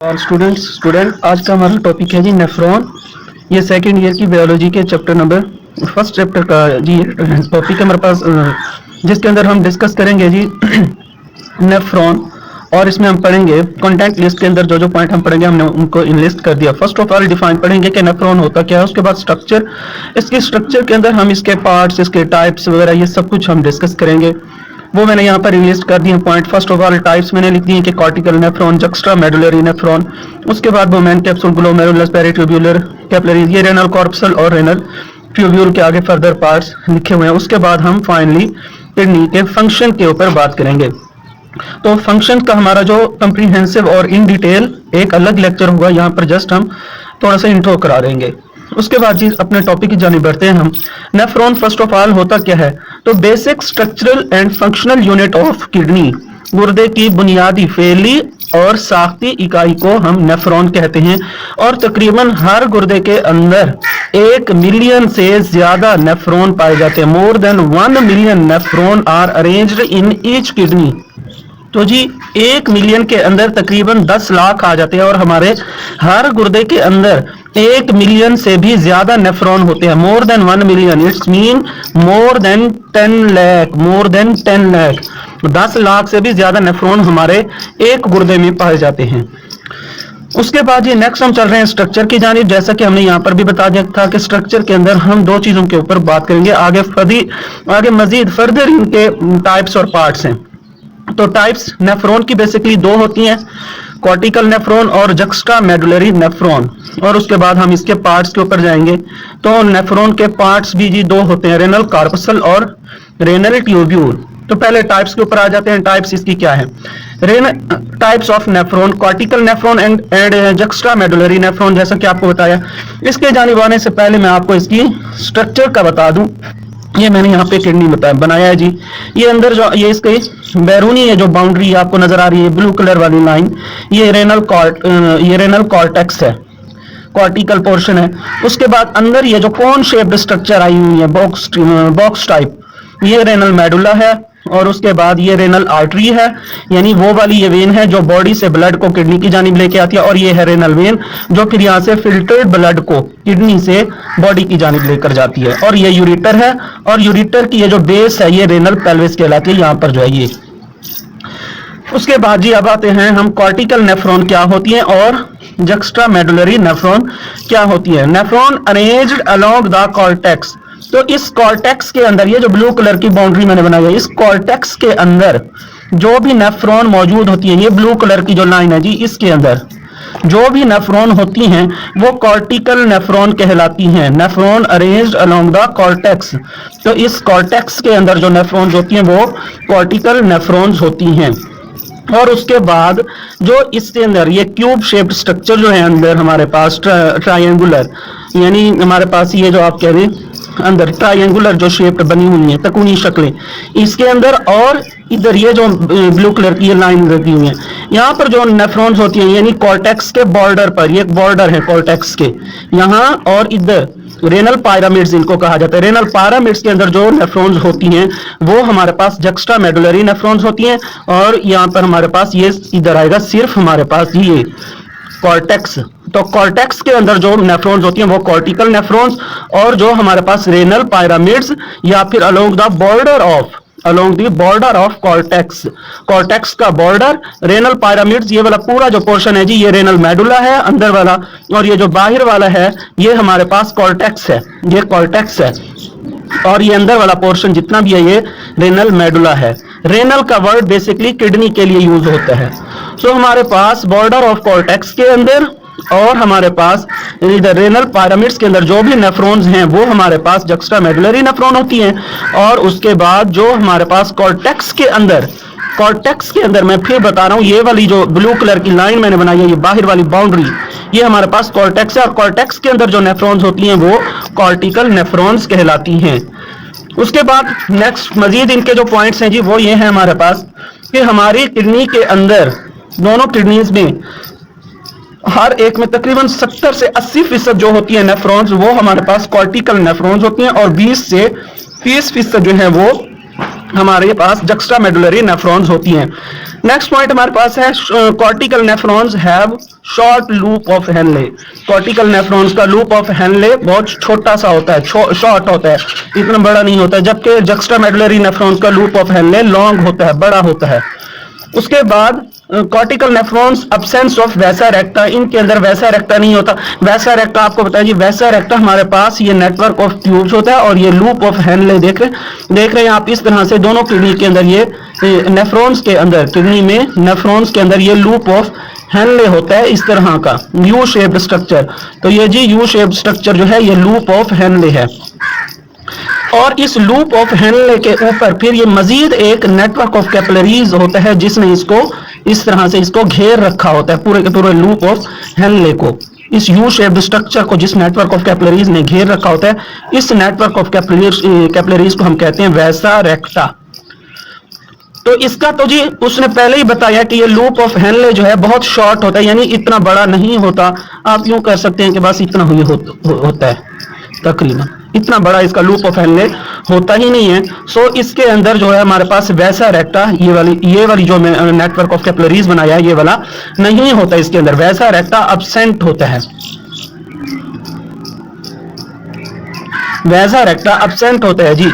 और स्टूडेंट आज का हमारा टॉपिक है जी नेफ्रॉन। ये सेकंड ईयर की बायोलॉजी के चैप्टर नंबर फर्स्ट चैप्टर का जी टॉपिक है हमारे पास, जिसके अंदर हम डिस्कस करेंगे जी नेफ्रॉन। और इसमें हम पढ़ेंगे कंटेंट लिस्ट के अंदर जो जो पॉइंट हम पढ़ेंगे हमने उनको इनलिस्ट कर दिया। फर्स्ट ऑफ ऑल डिफाइन पढ़ेंगे कि नेफ्रॉन होता क्या है, उसके बाद स्ट्रक्चर, इसके स्ट्रक्चर के अंदर हम इसके पार्ट्स, इसके टाइप्स वगैरह ये सब कुछ हम डिस्कस करेंगे। वो मैंने यहाँ पर लिस्ट कर दिए point. First of all types मैंने लिख दिए कि cortical nephron, juxta medullary nephron, उसके बाद बोमेन कैप्सूल, ग्लोमेरुलस, पेरिट्यूब्यूलर, कैपिलरीज, ये रेनल कॉर्पसल और रेनल ट्यूब्यूल के आगे फर्दर पार्ट्स लिखे हुए हैं। उसके बाद हम फाइनली किडनी के फंक्शन के ऊपर बात करेंगे। तो फंक्शन का हमारा जो कंप्रीहेंसिव और इन डिटेल एक अलग लेक्चर होगा, यहाँ पर जस्ट हम थोड़ा सा इंट्रो करा देंगे। उसके बाद जी अपने टॉपिक की जानी बढ़ते हैं हम। नेफ्रॉन फर्स्ट ऑफ ऑल होता क्या है, तो basic structural and functional unit of kidney, गुर्दे की बुनियादी फैली और साख्ती इकाई को हम नेफ्रॉन कहते हैं। और तकरीबन हर गुर्दे के अंदर 1 मिलियन से ज्यादा नेफ्रॉन पाए जाते हैं। More than 1 million nephron are arranged in each kidney. तो जी 1 मिलियन के अंदर तकरीबन 10 लाख आ जाते हैं और हमारे हर गुर्दे के अंदर 1 मिलियन से भी ज्यादा नेफ्रॉन होते हैं। More than 1 million, it's mean more than 10 lakh, more than 10 lakh, 10 lakh से भी ज्यादा नेफ्रॉन हमारे एक गुर्दे में पाए जाते हैं। उसके बाद ये नेक्स्ट हम चल रहे हैं स्ट्रक्चर की जानिब। जैसा कि हमने यहाँ पर भी बता दिया था कि स्ट्रक्चर के अंदर हम 2 चीजों के ऊपर बात करेंगे। आगे मजीद फर्दर इनके टाइप्स और पार्ट्स हैं। तो टाइप्स नेफ्रॉन की बेसिकली 2 होती हैं, कॉर्टिकल नेफ्रॉन और जक्स्ट्रा मेडुलरी नेफ्रॉन। और उसके बाद हम इसके पार्ट्स के ऊपर जाएंगे। तो नेफ्रॉन के पार्ट्स भी जी 2 होते हैं, रेनल कॉर्पसल और रेनल ट्यूब्यूल। तो पहले टाइप्स के ऊपर आ जाते हैं। टाइप्स इसकी क्या है, types of nephron, cortical nephron and juxta medullary nephron. जैसा कि आपको बताया, इसके जानिब आने से पहले मैं आपको इसकी स्ट्रक्चर का बता दूं। ये मैंने यहाँ पे किडनी बनाया है जी। ये अंदर जो ये इसके बैरूनी है जो बाउंड्री आपको नजर आ रही है ब्लू कलर वाली लाइन, ये रेनल कॉर्टेक्स है, कॉर्टिकल पोर्शन है। उसके बाद अंदर ये जो कोन शेप्ड स्ट्रक्चर आई हुई है बॉक्स टाइप, ये रेनल मेडुला है। और उसके बाद ये रेनल आर्टरी है, यानी वो वाली ये वेन है जो बॉडी से ब्लड को किडनी की जानिब लेके आती है। और ये है रेनल वेन जो फिर यहाँ से फिल्टर्ड ब्लड को किडनी से बॉडी की जानिब लेकर जाती है। और ये यूरेटर है, और यूरेटर की ये जो बेस है ये रेनल पेल्विस कहलाती है, यहाँ पर जो है ये। उसके बाद जी अब आते हैं हम कॉर्टिकल नेफ्रॉन क्या होती है और जक्स्ट्रा मेडुलरी नेफ्रॉन क्या होती है। Nephron arranged along the cortex. तो इस कॉर्टेक्स के अंदर ये जो ब्लू कलर की बाउंड्री मैंने बनाई है, इस कॉर्टेक्स के अंदर जो भी नेफ्रॉन मौजूद होती है, ये ब्लू कलर की जो लाइन है जी, इसके अंदर जो भी नेफ्रॉन होती हैं वो कॉर्टिकल नेफ्रॉन कहलाती हैं। Nephron arranged along the cortex. तो इस कॉर्टेक्स के अंदर जो नेफ्रॉन्स होती हैं वो कॉर्टिकल नेफ्रॉन्स होती हैं। और उसके बाद जो इसके अंदर ये क्यूब शेप्ड स्ट्रक्चर जो है अंदर हमारे पास ट्रायंगुलर, यानी हमारे पास ये जो आप कह रहे हैं अंदर ट्रायंगुलर जो शेप बनी हुई है, तकूनी शक्लें इसके अंदर, और इधर ये जो ब्लू कलर की ये लाइन लगी हुई है, यहाँ पर जो नेफ्रॉन्स होती हैं यानी कॉर्टेक्स के बॉर्डर पर, ये एक बॉर्डर है कॉर्टेक्स के यहाँ, और इधर रेनल पायरामिड्स इनको कहा जाता है। रेनल पायरामिड्स के अंदर जो नेफ्रॉन्स होती हैं वो हमारे पास जक्स्ट्रा मेडुलरी नेफ्रॉन्स होती हैं। और यहाँ पर हमारे पास ये इधर आएगा सिर्फ हमारे पास ये कॉर्टेक्स। तो कॉर्टेक्स के अंदर जो नेफ्रॉन्स होती हैं वो कॉर्टिकल नेफ्रॉन्स, और जो हमारे पास रेनल पायरामिड्स या फिर along the border of cortex, cortex का बॉर्डर रेनल पायरामिड्स, ये वाला पूरा जो पोर्शन है जी ये रेनल मेडुला है अंदर वाला, और ये जो बाहर वाला है ये हमारे पास कॉर्टेक्स है, ये कॉर्टेक्स है। और ये अंदर वाला पोर्शन जितना भी है ये रेनल मेडुला है। रेनल का वर्ड बेसिकली किडनी के लिए यूज होता है। सो हमारे पास बॉर्डर ऑफ कॉर्टेक्स के अंदर और हमारे पास इधर रेनल पायरामिड्स के अंदर जो भी नेफ्रॉन्स हैं वो हमारे पास जक्स्ट्रा मेडुलरी नेफ्रॉन होती हैं। और उसके बाद जो हमारे पास कॉर्टेक्स के अंदर मैं फिर बता रहा हूँ, ये वाली जो ब्लू कलर की लाइन मैंने बनाई है, ये बाहर वाली बाउंड्री, ये हमारे पास कॉर्टेक्स है। और कॉर्टेक्स के अंदर जो नेफ्रॉन्स होती हैं वो कॉर्टिकल नेफ्रॉन्स कहलाती हैं। उसके बाद नेक्स्ट मजीद इनके जो पॉइंट्स हैं जी वो ये हैं हमारे पास कि हमारी किडनी के अंदर दोनों किडनीज में हर एक में तकरीबन 70 से 80% जो होती है नेफ्रॉन्स वो हमारे पास कॉर्टिकल नेफ्रॉन्स होती हैं, और 20 से 30% जो है वो हमारे पास जक्स्ट्रा मेडुलरी नेफ्रॉन्स होती हैं। नेक्स्ट पॉइंट हमारे पास है cortical nephrons have short loop of Henley. Cortical nephrons का लूप ऑफ हेनले बहुत छोटा सा होता है, शॉर्ट होता है, इतना बड़ा नहीं होता है, जबकि जक्स्ट्रामेडुलरी नेफ्रॉन्स का लूप ऑफ हेनले लॉन्ग होता है, बड़ा होता है। उसके बाद कॉर्टिकल नेफ्रॉन्स अब्सेंस ऑफ वैसा रेक्टा, इनके अंदर वैसा रेक्टा नहीं होता। वैसा रेक्टा आपको बताया जी, वैसा रेक्टा हमारे पास ये नेटवर्क ऑफ ट्यूब्स होता है और ये लूप ऑफ हेनले देख रहे हैं आप इस तरह से दोनों किडनी के अंदर, ये नेफ्रॉन्स के अंदर, किडनी में नेफ्रॉन्स के अंदर ये लूप ऑफ हेनले होता है इस तरह का यू शेप्ड स्ट्रक्चर। तो ये जी यू शेप्ड स्ट्रक्चर जो है ये लूप ऑफ हेनले है। और इस लूप ऑफ हेनले के ऊपर फिर ये मजीद एक नेटवर्क ऑफ कैपिलरीज होता है जिसने इसको इस तरह से इसको घेर रखा होता है, पूरे के पूरे लूप ऑफ हेनले को, इस यू शेप्ड स्ट्रक्चर को जिस नेटवर्क ऑफ कैपिलरीज ने घेर रखा होता है, इस नेटवर्क ऑफ कैपिलरीज को हम कहते हैं वैसा रेक्टा। तो इसका तो जी उसने पहले ही बताया कि ये लूप ऑफ हेनले जो है बहुत शॉर्ट होता है, यानी इतना बड़ा नहीं होता। आप यूं कह सकते हैं कि बस इतना ही होता है, तकरीबन इतना बड़ा इसका लूप ऑफ हेनले होता ही नहीं है। सो इसके अंदर जो है हमारे पास वैसा रेक्टा, ये वाली जो नेटवर्क ऑफ कैपिलरीज बनाया है ये वाला नहीं होता, इसके अंदर वैसा रेक्टा अब्सेंट होता है, वैसा रेक्टा अब्सेंट होता है जी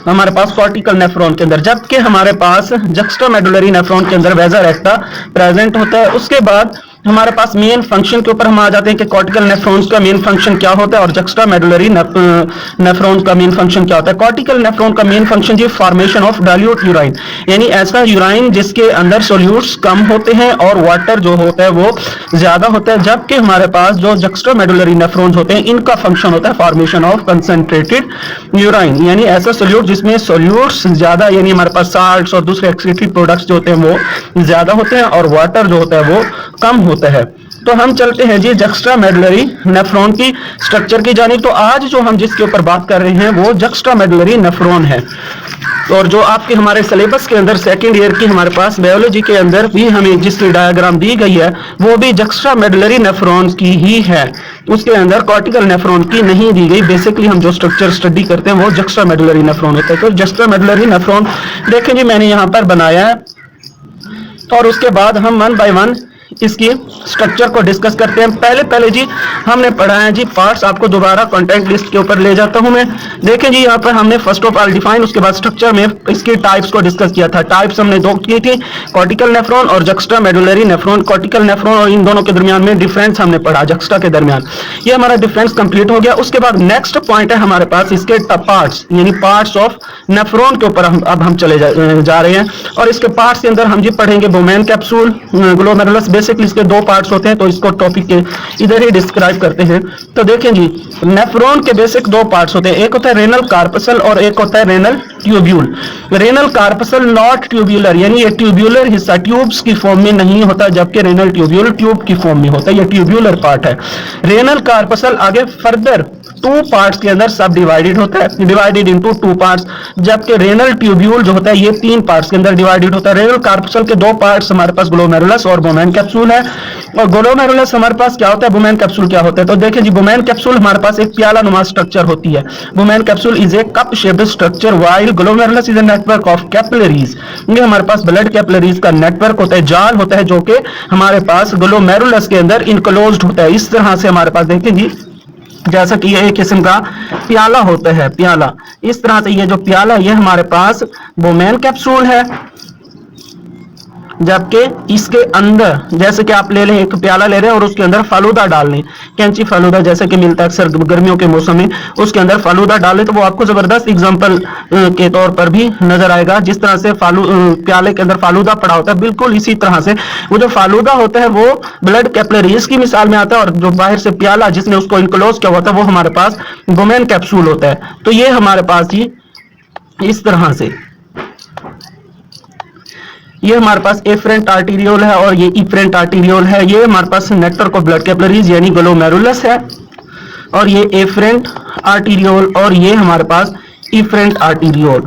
हमारे पास कॉर्टिकल नेफ्रॉन के अंदर, जबकि हमारे पास जक्स्ट्रामेडुलरी नेफ्रॉन के अंदर वैसा रेक्टा प्रेजेंट होता है। उसके बाद हमारे पास मेन फंक्शन के ऊपर हम आ जाते हैं कि कॉर्टिकल नेफ्रॉन्स का मेन फंक्शन क्या होता है और जक्स्ट्रामेडुलरी नेफ्रॉन्स का मेन फंक्शन क्या होता है। कॉर्टिकल नेफ्रॉन का मेन फंक्शन जी फॉर्मेशन ऑफ डाइल्यूट यूराइन, यानी ऐसा यूराइन जिसके अंदर सोल्यूट्स कम होते हैं और वाटर जो होता है वो ज्यादा होता है, जबकि हमारे पास जो जक्स्ट्रामेडुलरी नेफ्रॉन्स होते हैं इनका फंक्शन होता है फॉर्मेशन ऑफ कंसंट्रेटेड यूराइन, यानी ऐसा सोल्यूट जिसमें सोल्यूट्स ज्यादा, यानी हमारे पास साल्ट्स और दूसरे एक्सक्रीटरी प्रोडक्ट्स जो होते हैं वो ज्यादा होते हैं और वाटर जो होता है वो कम होता है। तो हम चलते हैं जी जक्स्ट्रामेडुलरी नेफ्रॉन की स्ट्रक्चर की जानिब। तो आज जो हम जिसके ऊपर बात कर रहे हैं वो जक्स्ट्रामेडुलरी नेफ्रॉन है, और जो आपके हमारे सिलेबस के अंदर सेकंड ईयर की हमारे पास बायोलॉजी के अंदर भी हमें जिसकी डायग्राम दी गई है वो भी जक्स्ट्रामेडुलरी नेफ्रॉन की ही है, उसके अंदर कॉर्टिकल नेफ्रॉन की नहीं दी गई। बेसिकली हम जो स्ट्रक्चर स्टडी करते हैं वो जक्स्ट्रामेडुलरी नेफ्रॉन होता है। तो जक्स्ट्रामेडुलरी नेफ्रॉन देखें जी मैंने यहाँ पर बनाया है, और उसके बाद हम वन बाय वन इसकी स्ट्रक्चर को डिस्कस करते हैं। पहले जी हमने पढ़ा है जी पार्ट्स, आपको दोबारा कॉन्टेंट लिस्ट के ऊपर ले जाता हूं मैं। देखें जी यहाँ पर हमने फर्स्ट ऑफ ऑल डिफाइन, उसके बाद स्ट्रक्चर में इसकी टाइप्स को डिस्कस किया था। टाइप्स हमने दो की थी, कॉर्टिकल नेफ्रॉन और जक्स्ट्रामेडुलरी नेफ्रॉन। कॉर्टिकल नेफ्रॉन और इन दोनों के दरमियान में डिफरेंस हमने पढ़ा, जक्स्ट्रा के दरमियान। ये हमारा डिफरेंस कंप्लीट हो गया। उसके बाद नेक्स्ट पॉइंट है हमारे पास इसके पार्ट्स, यानी पार्ट्स ऑफ नेफ्रॉन के ऊपर अब हम चले जा रहे हैं। और इसके पार्ट्स के अंदर हम जी पढ़ेंगे बोमेन कैप्सूल, ग्लोमेरुलस। बेसिकली इसके दो पार्ट्स होते हैं, तो इसको टॉपिक के इधर ही डिस्क्राइब करते हैं। तो देखें जी नेफ्रॉन के बेसिक दो पार्ट्स होते हैं, एक होता है रेनल कार्पसल और एक होता है renal tubule. Renal corpuscle not tubular, यानी ये ट्यूब्यूलर हिस्सा ट्यूब्स की फॉर्म में नहीं होता, जबकि रेनल ट्यूब्यूल ट्यूब की फॉर्म में होता है, ये ट्यूब्यूलर पार्ट है। रेनल कार्पसल आगे फर्दर टू पार्ट्स के अंदर सब डिवाइडेड होता है, डिवाइडेड इनटू टू पार्ट्स, जबकि रेनल ट्यूब्यूल जो होता है ये तीन पार्ट्स के अंदर डिवाइडेड होता है। रेनल कार्पसल के दो पार्ट्स हमारे पास ग्लोमेरुलस और बोमेन कैप्सूल है। और ग्लोमेरुलस हमारे पास क्या होता है, बोमेन कैप्सूल क्या होता है। तो देखिए जी बोमेन कैप्सूल हमारे पास एक प्याला नुमा स्ट्रक्चर होती है। Bowman capsule is a cup shaped structure while glomerulus is a network of capillaries. ये हमारे पास ब्लड कैपिलरीज का नेटवर्क होता है, जाल होता है, जो कि हमारे पास ग्लोमेरुलस के अंदर इनक्लोज्ड होता है। इस तरह से हमारे पास देखिए जी जैसा कि ये एक किस्म का प्याला होता है, प्याला। इस तरह से ये जो प्याला ये हमारे पास बोमेन कैप्सूल है, जबकि इसके अंदर जैसे कि आप ले लें एक प्याला ले रहे हैं और उसके अंदर फालूदा डाल लें, कैंची फालूदा जैसे कि मिलता है अक्सर गर्मियों के मौसम में, उसके अंदर फालूदा डाल लें तो वो आपको जबरदस्त एग्जांपल के तौर पर भी नजर आएगा। जिस तरह से प्याले के अंदर फालूदा पड़ा होता है, बिल्कुल इसी तरह से वो जो फालूदा होता है वो ब्लड कैपिलरीज की मिसाल में आता है, और जो बाहर से प्याला जिसने उसको इनक्लोज किया होता है वो हमारे पास बोमेन कैप्सूल होता है। तो ये हमारे पास ही इस तरह से ये हमारे पास एफरेंट आर्टीरियोल है और ये इफरेंट आर्टीरियोल है। ये हमारे पास नेटवर्क ऑफ ब्लड कैपिलरीज यानी ग्लोमेरुलस है, और ये एफरेंट आर्टीरियोल और ये हमारे पास इफरेंट आर्टीरियोल।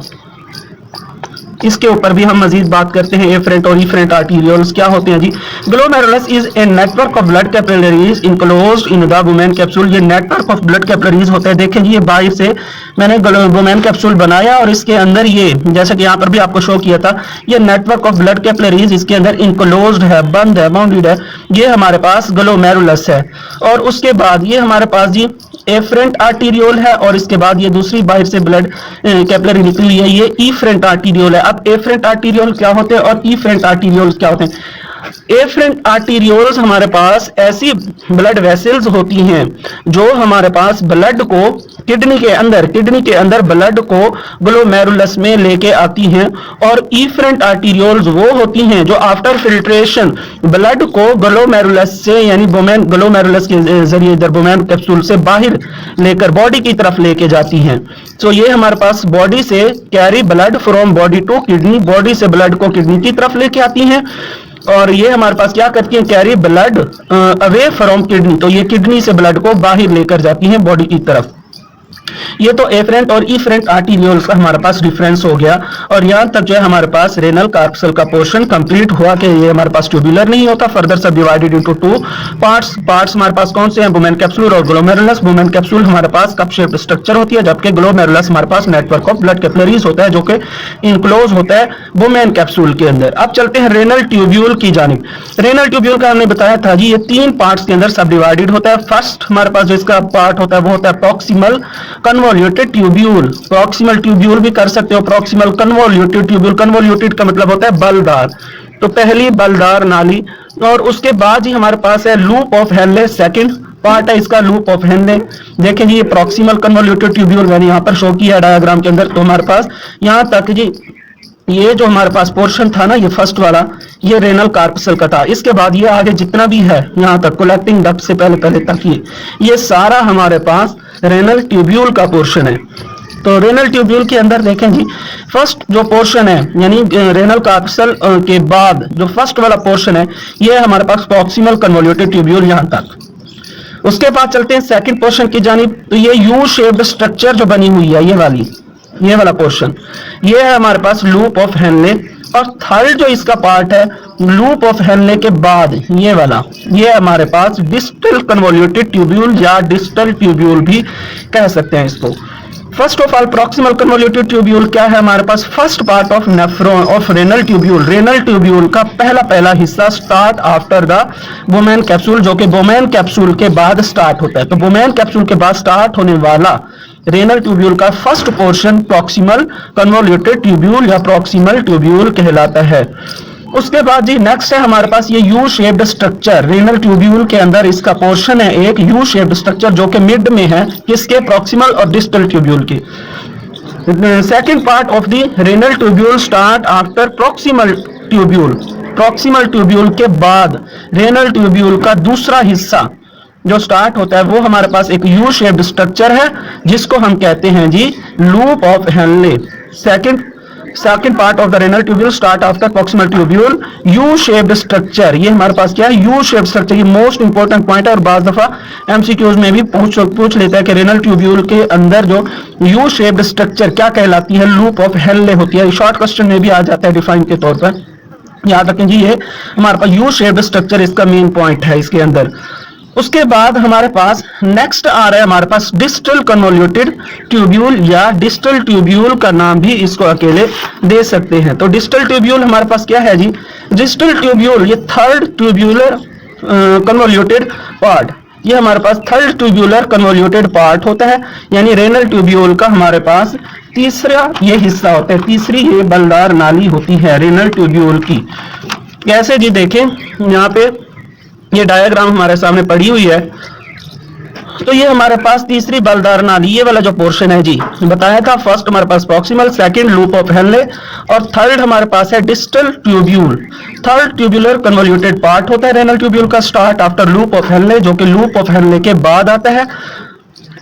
इसके ऊपर भी हम मजीद बात करते हैं। एफरेंट और इफरेंट आर्टीरियोल्स क्या होते हैं जी। Glomerulus is a network of blood capillaries enclosed in the Bowman capsule. ये नेटवर्क ऑफ ब्लड कैपिलरीज होता है। देखें जी, ये बाहर से मैंने वुमेन कैप्सूल बनाया और इसके अंदर ये, जैसा कि यहाँ पर भी आपको शो किया था, ये नेटवर्क ऑफ ब्लड कैपिलरीज इसके अंदर इनक्लोज्ड है, बंद है, बाउंडेड है। ये हमारे पास ग्लोमेरुलस है। और उसके बाद ये हमारे पास जी एफरेंट आर्टीरियोल है और इसके बाद ये दूसरी बाहर से ब्लड कैपिलरी निकली है, ये इफरेंट आर्टीरियोल है। अब एफरेंट आर्टीरियोल क्या होते हैं और इफरेंट आर्टीरियोल क्या होते हैं। एफरेंट आर्टीरियोल्स हमारे पास ऐसी ब्लड वेसल्स होती हैं जो हमारे पास ब्लड को किडनी के अंदर ब्लड को ग्लोमेरुलस में लेके आती हैं। और इफरेंट आर्टीरियोल्स वो होती हैं जो आफ्टर फिल्ट्रेशन ब्लड को ग्लोमेरुलस से, यानी ग्लोमेरुलस के जरिए इधर वुमेन कैप्सूल से बाहर लेकर बॉडी की तरफ लेके जाती हैं। तो ये हमारे पास बॉडी से carry blood from body to kidney, body से ब्लड को किडनी की तरफ लेके आती हैं। और ये हमारे पास क्या करती हैं, carry blood away from kidney, तो ये किडनी से ब्लड को बाहर लेकर जाती हैं बॉडी की तरफ। ये तो एफरेंट और इफरेंट आर्टीरियोल्स का हमारे पास डिफरेंस हो गया। और यहाँ तक जो है हमारे पास रेनल कार्पसल का पोर्शन कंप्लीट हुआ कि ये हमारे पास ट्यूबुलर नहीं होता, फर्दर सब डिवाइडेड इनटू टू पार्ट्स हमारे पास कौन से हैं, वुमेन कैप्सूल और ग्लोमेरुलस। वुमेन कैप्सूल हमारे पास कप शेप्ड स्ट्रक्चर होती है, जबकि ग्लोमेरुलस हमारे पास नेटवर्क ऑफ ब्लड कैपिलरीज होता है जो कि इनक्लोज होता है वुमेन कैप्सूल के अंदर। अब चलते हैं रेनल ट्यूब्यूल की जानिब। रेनल ट्यूब्यूल का हमने बताया था जी, ये 3 पार्ट्स के अंदर सब डिवाइडेड होता है। फर्स्ट हमारे पास जो इसका पार्ट होता है वो होता है proximal convoluted tubule. Proximal tubule भी कर सकते हो, प्रॉक्सिमल कन्वोल्यूटेड ट्यूब्यूल। कन्वोल्यूटेड का मतलब होता है बलदार, तो पहली बलदार नाली। और उसके बाद ही हमारे पास है loop of Henle, second part है इसका लूप ऑफ हेनले। देखें जी, ये प्रॉक्सिमल कन्वोल्यूटेड ट्यूब्यूल मैंने यहाँ पर शो किया डायग्राम के अंदर। तो हमारे पास यहाँ तक जी ये जो हमारे पास पोर्शन था ना, ये फर्स्ट वाला, ये रेनल कार्पसल का था। इसके बाद ये आगे जितना भी है यहाँ तक कलेक्टिंग डक्ट से पहले तक ये सारा हमारे पास रेनल ट्यूब्यूल का पोर्शन है। तो रेनल ट्यूब्यूल के अंदर देखें जी, फर्स्ट जो पोर्शन है यानी रेनल कार्पसल के बाद जो फर्स्ट वाला पोर्शन है, ये हमारे पास प्रॉक्सिमल कन्वोल्यूटेड ट्यूब्यूल यहाँ तक। उसके बाद चलते हैं सेकंड पोर्शन की जानिब। तो ये यू शेप्ड स्ट्रक्चर जो बनी हुई है, ये वाला पोर्शन, ये है हमारे पास लूप ऑफ हेनले। और थर्ड जो इसका पार्ट है लूप ऑफ हेनले के बाद ये वाला, ये हमारे पास डिस्टल कन्वोल्यूटेड ट्यूब्यूल या डिस्टल ट्यूब्यूल भी कह सकते हैं इसको। First of all proximal convoluted tubule क्या है हमारे पास, first part of nephron of renal tubule. Renal tubule का पहला हिस्सा start after the Bowman capsule, जो कि वुमेन कैप्सूल के बाद स्टार्ट होता है। तो वुमेन कैप्सूल के बाद स्टार्ट होने वाला रेनल ट्यूब्यूल का first portion proximal convoluted tubule या प्रॉक्सिमल ट्यूब्यूल कहलाता है। उसके बाद जी नेक्स्ट है हमारे पास ये you shaped structure. Renal tubule के अंदर इसका पोर्शन है एक यू शेप्ड स्ट्रक्चर जो कि मिड में है, किसके, प्रॉक्सिमल और डिस्टल ट्यूब्यूल के। Second part of the renal tubule start after proximal tubule. Proximal tubule के बाद रेनल ट्यूब्यूल का दूसरा हिस्सा जो स्टार्ट होता है वो हमारे पास एक यू शेप्ड स्ट्रक्चर है जिसको हम कहते हैं जी loop of Henle. Second part of the renal tubule start after proximal tubule, U shaped structure. ये हमारे पास क्या है, यू शेप्ड स्ट्रक्चर। ये मोस्ट इंपॉर्टेंट पॉइंट है और बार दफा एमसीक्यूज में भी पूछ लेता है कि रेनल ट्यूब्यूल के अंदर जो यू शेप्ड स्ट्रक्चर क्या कहलाती है, लूप ऑफ हेनले होती है। शॉर्ट क्वेश्चन में भी आ जाता है डिफाइन के तौर पर, याद रखें जी। ये हमारे पास यू शेप्ड स्ट्रक्चर इसका मेन पॉइंट है इसके अंदर। उसके बाद हमारे पास नेक्स्ट आ रहा है हमारे पास डिस्टल कन्वोल्यूटेड ट्यूब्यूल या डिस्टल ट्यूब्यूल का नाम भी इसको अकेले दे सकते हैं। तो डिस्टल ट्यूब्यूल हमारे पास क्या है जी, डिस्टल ट्यूब्यूल ये थर्ड ट्यूब्यूलर कन्वोल्यूटेड पार्ट, ये हमारे पास थर्ड ट्यूब्यूलर कन्वोल्यूटेड पार्ट होता है। यानी रेनल ट्यूब्यूल का हमारे पास तीसरा ये हिस्सा होता है, तीसरी ये बलदार नाली होती है रेनल ट्यूब्यूल की। कैसे जी, देखें यहाँ पे ये डायग्राम हमारे सामने पड़ी हुई है। तो ये हमारे पास तीसरी बलदार नाली, ये वाला जो पोर्शन है जी बताया था, फर्स्ट हमारे पास proximal, second loop of Henle और थर्ड हमारे पास है distal tubule. Third tubular convoluted part होता है रेनल ट्यूब्यूल का, start after loop of Henle, जो कि लूप ऑफ हेनले के बाद आता है।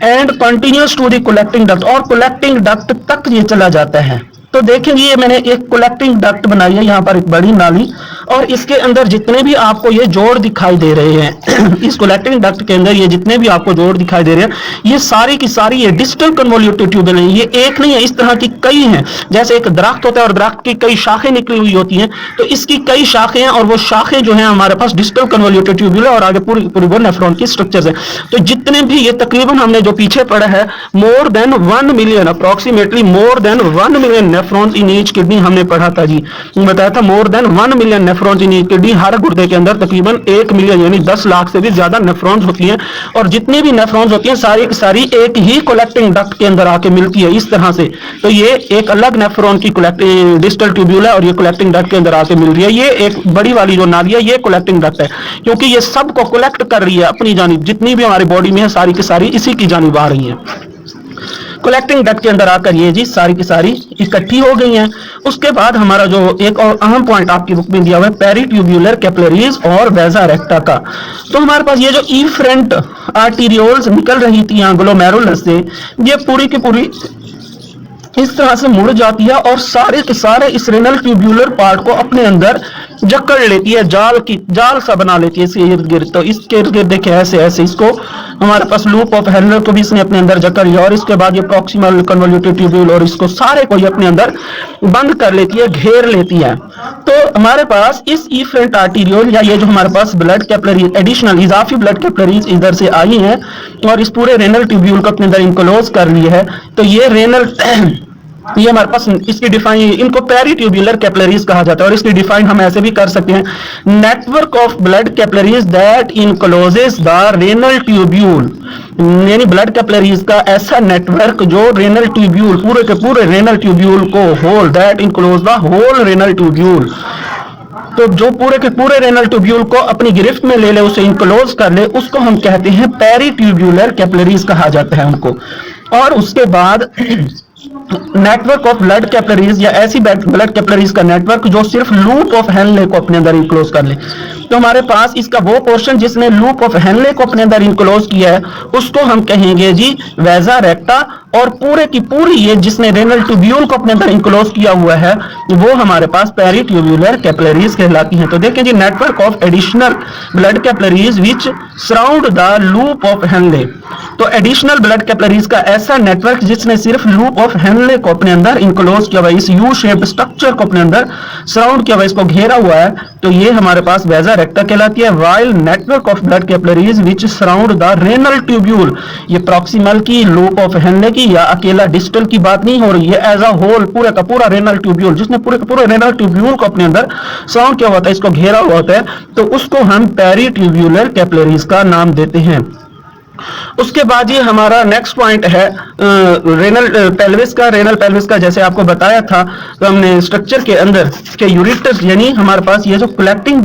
And continues to the collecting duct, और कलेक्टिंग डक्ट तक ये चला जाता है। तो देखेंगे ये मैंने एक कलेक्टिंग डक्ट बनाई है, यहाँ पर एक बड़ी नाली, और इसके अंदर जितने भी आपको ये जोड़ दिखाई दे रहे हैं इस कलेक्टिंग डक्ट के अंदर ये जितने भी आपको जोड़ दिखाई दे रहे हैं, ये सारी की सारी ये डिस्टल कन्वोल्यूटेड ट्यूब्यूल है। ये एक नहीं है, इस तरह की कई हैं। जैसे एक दरख्त होता है और दरख्त की कई शाखें निकली हुई होती हैं, तो इसकी कई शाखें हैं, और वो शाखें जो हैं हमारे पास डिस्टल कन्वोल्यूटेड ट्यूब्यूल है, और आगे पूरी पूरी वो नेफ्रॉन की स्ट्रक्चर्स है। तो जितने भी ये तकरीबन हमने जो पीछे पढ़ा है, more than 1 million, approximately more than 1 million nephrons in each kidney हमने पढ़ा था जी, बताया था more than 1 million nephrons in each kidney. हर गुर्दे के अंदर तकरीबन 1 मिलियन यानी 10 लाख से भी ज्यादा नेफ्रॉन्स होती हैं, और जितनी भी नेफ्रॉन्स होती हैं सारी की सारी एक ही कलेक्टिंग डक्ट के अंदर आके मिलती है इस तरह से। तो ये एक अलग नेफ्रॉन की कलेक्टिंग डिस्टल ट्यूब्यूल है, और ये कलेक्टिंग डक्ट के अंदर आके मिल रही है। ये एक बड़ी वाली जो नाली है ये कलेक्टिंग डक्ट है, क्योंकि ये सबको कलेक्ट कर रही है अपनी जानिब, जितनी भी हमारी बॉडी में है सारी की सारी इसी की जानिब आ रही है। कलेक्टिंग डक्ट के अंदर आकर ये जी सारी की सारी इकट्ठी हो गई हैं। उसके बाद हमारा जो एक और अहम पॉइंट आपकी बुक में दिया हुआ है पेरीट्यूब्यूलर कैपिलरीज और वेजा रेक्टा का। तो हमारे पास ये जो इफरेंट आर्टीरियोल्स निकल रही थी यहाँ ग्लोमेरुलस से, ये पूरी की पूरी इस तरह से मुड़ जाती है, और सारे के सारे इस रेनल ट्यूब्यूलर पार्ट को अपने अंदर जकड़ लेती है, जाल सा बना लेती है इसके इर्द गिर्द। तो इसके इर्द गिर्द देखिए ऐसे ऐसे इसको हमारे पास लूप ऑफ हेनल को भी इसने अपने अंदर जकड़ लिया, और इसके बाद ये प्रॉक्सिमल कन्वोल्यूटेड ट्यूब्यूल और इसको सारे को ये अपने अंदर बंद कर लेती है, घेर लेती है। तो हमारे पास इस इफरेंट आर्टीरियोल या ये जो हमारे पास ब्लड कैपिलरीज एडिशनल इजाफी ब्लड कैपिलरीज इधर से आई हैं और इस पूरे रेनल ट्यूब्यूल को अपने अंदर इनक्लोज कर ली है। तो ये रेनल ये हमारे पास इसकी डिफाइन, इनको पेरीट्यूब्यूलर कैपिलरीज कहा जाता है, और इसकी डिफाइन हम ऐसे भी कर सकते हैं, network of blood capillaries that encloses the renal tubule, यानी ब्लड कैपिलरीज का ऐसा नेटवर्क जो रेनल ट्यूब्यूल पूरे के पूरे रेनल ट्यूब्यूल को whole that enclose the whole renal tubule, तो जो पूरे के पूरे रेनल ट्यूब्यूल को अपनी गिरफ्त में ले ले, उसे इनक्लोज कर ले, उसको हम कहते हैं पेरीट्यूब्यूलर कैपिलरीज कहा जाता है उनको। और उसके बाद नेटवर्क ऑफ ब्लड कैपिलरीज या ऐसी ब्लड कैपिलरीज का नेटवर्क जो सिर्फ लूप ऑफ हेनले को अपने अंदर इनक्लोज कर ले। तो हमारे पास इसका वो पोर्शन जिसने लूप ऑफ हेनले को अपने अंदर इनक्लोज किया है उसको हम कहेंगे जी वेजा रेक्टा, और पूरे की पूरी ये जिसने रेनल ट्यूब्यूल को अपने अंदर इनक्लोज किया हुआ है वो हमारे पास पेरीट्यूब्यूलर कैपिलरीज कहलाती हैं। तो देखें G network of additional blood capillaries which surround the loop of Henley, तो एडिशनल ब्लड कैपिलरीज का ऐसा नेटवर्क जिसने सिर्फ लूप ऑफ हेनले को अपने अंदर इनक्लोज किया हुआ है, इस यू शेप्ड स्ट्रक्चर को अपने अंदर सराउंड किया हुआ है, इसको घेरा हुआ है, तो ये हमारे पास वेजा रेक्टा कहलाती है। While network of blood capillaries which surround the renal tubule, ये प्रॉक्सिमल की, लूप ऑफ हेनले की या अकेला डिस्टल की बात नहीं हो रही है, एज अ होल पूरा का पूरा रेनल ट्यूब्यूल जिसने पूरे का पूरा रेनल ट्यूब्यूल को अपने अंदर सराउंड किया होता है, इसको घेरा हुआ होता है, तो उसको हम पेरीट्यूब्यूलर कैपिलरीज का नाम देते हैं। उसके बाद ये हमारा नेक्स्ट पॉइंट है रेनल पेल्विस का। रेनल पेल्विस का जैसे आपको बताया था तो हमने स्ट्रक्चर के अंदर के यूरेटर यानी हमारे पास ये जो कलेक्टिंग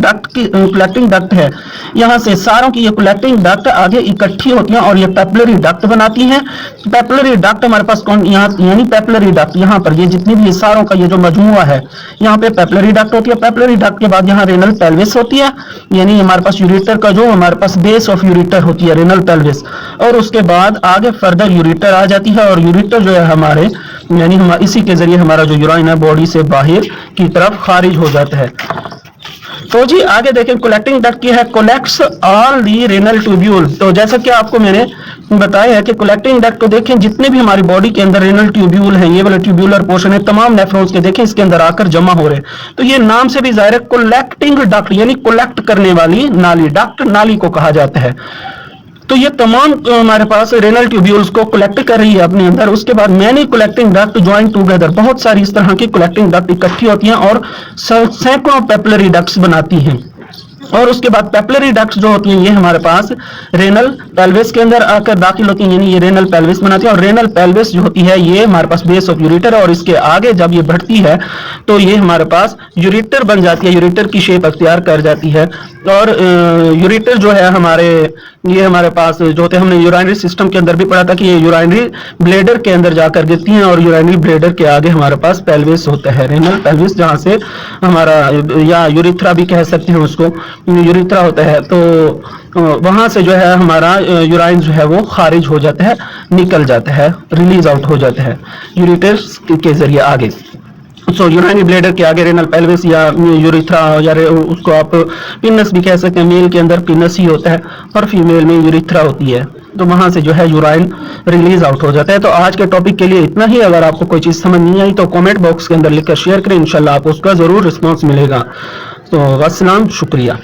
डक्ट है, यहाँ से सारों की ये कलेक्टिंग डक्ट आगे इकट्ठी होती हैं और ये पेपिलरी डक्ट बनाती हैं। पेपिलरी डक्ट हमारे पास कौन, यहाँ यानी पेपिलरी डक्ट, यहाँ पर ये जितनी भी सारों का ये जो मजमुआ है यहाँ पे पेपिलरी डक्ट होती है। पेपिलरी डक्ट के बाद यहाँ रेनल पेल्विस होती है, यानी हमारे पास यूरेटर का जो हमारे पास बेस ऑफ यूरेटर होती है रेनल पेल्विस, और उसके बाद आगे फर्दर यूरेटर आ जाती है, और यूरेटर जो है हमारे यानी हम इसी के जरिए हमारा जो यूराइन है बॉडी से बाहर की तरफ खारिज हो जाता है। तो जी आगे देखें कलेक्टिंग डक्ट की है collects all the renal tubule. तो जैसा कि आपको मैंने बताया है कि कलेक्टिंग डक्ट को देखें जितने भी हमारी बॉडी के अंदर रेनल ट्यूब्यूल है, ये वाला ट्यूब्यूलर पोर्शन है, तमाम नेफ्रॉन्स के देखें इसके अंदर आकर जमा हो रहे हैं। तो ये नाम से भी जाहिर है कलेक्टिंग डक्ट यानी कलेक्ट करने वाली नाली, डक्ट नाली को कहा जाता है। तो ये तमाम हमारे पास रेनल ट्यूब्यूल्स को कलेक्ट कर रही है अपने अंदर। उसके बाद many collecting duct join together, बहुत सारी इस तरह की कलेक्टिंग डक्ट इकट्ठी होती हैं और सैकड़ों पेपिलरी डक्ट्स बनाती हैं। और उसके बाद पेपिलरी डक्ट्स जो होती हैं ये हमारे पास रेनल पेल्विस के अंदर आकर दाखिल होती हैं, यानी ये रेनल पेल्विस बनाती है। और रेनल पेल्विस जो होती है ये हमारे पास बेस ऑफ यूरेटर है, और इसके आगे जब ये बढ़ती है तो ये हमारे पास यूरेटर बन जाती है, यूरेटर की शेप अख्तियार कर जाती है। और यूरेटर जो है ये हमारे पास जो होते हैं, हमने यूराइनरी सिस्टम के अंदर भी पढ़ा था कि ये यूराइनरी ब्लेडर के अंदर जाकर गिरती हैं, और यूराइनरी ब्लेडर के आगे हमारे पास पेल्विस होता है, रेनल पेल्विस, जहाँ से हमारा या यूरिथ्रा भी कह सकते हैं उसको, यूरिथ्रा होता है। तो वहां से जो है हमारा यूराइन जो है वो खारिज हो जाता है, निकल जाता है, रिलीज आउट हो जाता है यूरेटर के जरिए आगे। सो यूराइनरी ब्लैडर के आगे रेनल पेल्विस या यूरिथ्रा या उसको आप पिनस भी कह सकते हैं। मेल के अंदर पिनस ही होता है और फीमेल में यूरिथ्रा होती है, तो वहां से जो है यूराइन रिलीज आउट हो जाता है। तो आज के टॉपिक के लिए इतना ही। अगर आपको कोई चीज समझ नहीं आई तो कमेंट बॉक्स के अंदर लिखकर शेयर करें, इंशाल्लाह आपको उसका जरूर रिस्पॉन्स मिलेगा। तो अस्सलाम, शुक्रिया।